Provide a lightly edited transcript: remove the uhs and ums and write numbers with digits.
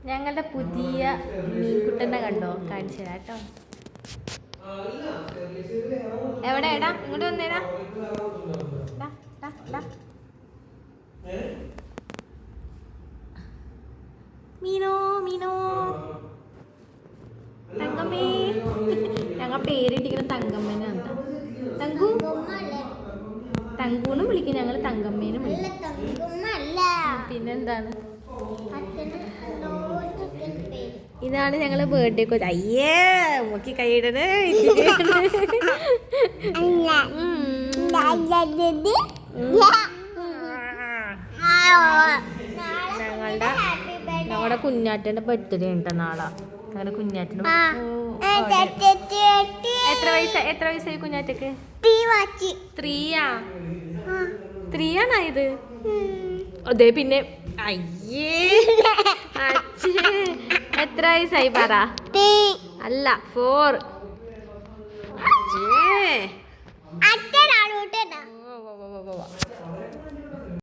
ഞങ്ങളുടെ പുതിയ മീൻകുട്ടനെ കണ്ടോ? കാണിച്ചു തരാം കേട്ടോ. എവിടെ എടാ? ഇങ്ങോട്ട് വന്നേടാ. മീനോ മീനോ തങ്കമ്മേ. ഞങ്ങൾ പേരിട്ടിരിക്കുന്ന തങ്കമ്മേനാണ്. തങ്കു തങ്കൂന്നും വിളിക്കും ഞങ്ങൾ, തങ്കമ്മേനും വിളിക്കും. പിന്നെന്താണ്? ഇതാണ് ഞങ്ങള് ബർത്ത്ഡേ കൊച്ച്. അയ്യേ നോക്കി കൈയിടണേ. ഞങ്ങളുടെ കുഞ്ഞാറ്റന്റെ ബർത്ത്ഡേ ഉണ്ട് നാളെ. ഞങ്ങളുടെ കുഞ്ഞാറ്റന് എത്ര വയസ്സായി കുഞ്ഞാറ്റക്ക്? 3 ഇത്. അതെ പിന്നെ അയ്യേ എത്ര വയസ്സായി പറ? അല്ല 4.